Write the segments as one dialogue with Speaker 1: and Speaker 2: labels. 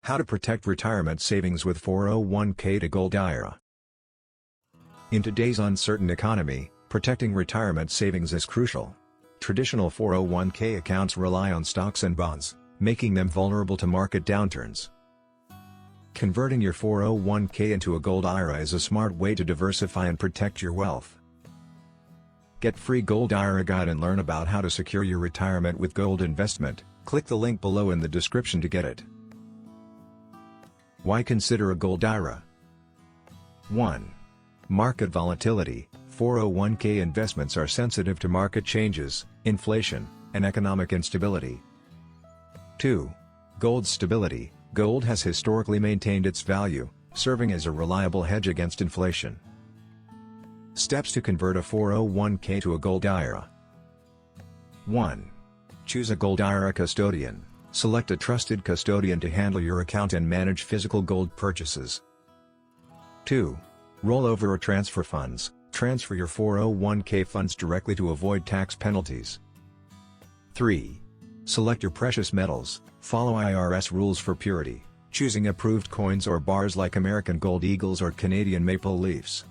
Speaker 1: How to protect retirement savings with 401k to Gold IRA. In today's uncertain economy, protecting retirement savings is crucial. Traditional 401k accounts rely on stocks and bonds, making them vulnerable to market downturns. Converting your 401k into a Gold IRA is a smart way to diversify and protect your wealth. Get free Gold IRA guide and learn about how to secure your retirement with gold investment. Click the link below in the description to get it. Why consider a Gold IRA? 1. Market volatility. 401k investments are sensitive to market changes, inflation, and economic instability. 2. Gold stability. Gold has historically maintained its value, serving as a reliable hedge against inflation. Steps to convert a 401k to a Gold IRA. 1. Choose a Gold IRA custodian. Select a trusted custodian to handle your account and manage physical gold purchases. 2. Roll over or transfer funds. Transfer your 401k funds directly to avoid tax penalties. 3. Select your precious metals. Follow IRS rules for purity, choosing approved coins or bars like American Gold Eagles or Canadian Maple Leafs.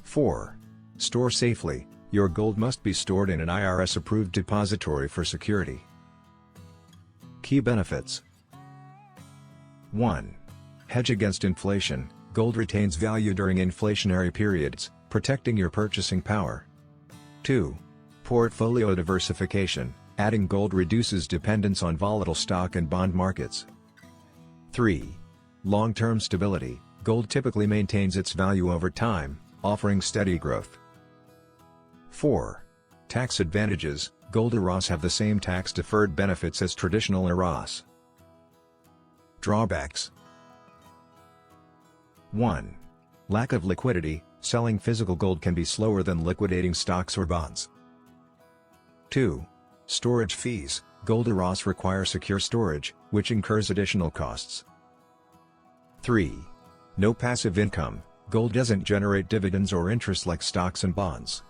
Speaker 1: 4. Store safely. Your gold must be stored in an IRS-approved depository for security. Key benefits. 1. Hedge against inflation. Gold retains value during inflationary periods, protecting your purchasing power. 2. Portfolio diversification. Adding gold reduces dependence on volatile stock and bond markets. 3. Long-term stability. Gold typically maintains its value over time, offering steady growth. 4. Tax advantages. Gold IRAs have the same tax-deferred benefits as traditional IRAs. Drawbacks. 1. Lack of liquidity. Selling physical gold can be slower than liquidating stocks or bonds. 2. Storage fees. Gold IRAs require secure storage, which incurs additional costs. 3. No passive income. Gold doesn't generate dividends or interest like stocks and bonds.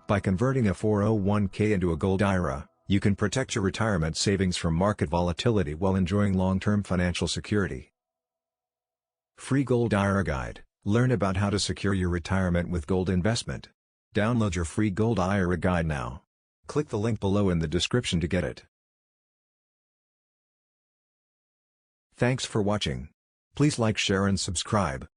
Speaker 1: By converting a 401k into a Gold IRA, you can protect your retirement savings from market volatility while enjoying long-term financial security. Free Gold IRA Guide. Learn about how to secure your retirement with gold investment. Download your free Gold IRA Guide now. Click the link below in the description to get it. Thanks for watching. Please like, share and subscribe.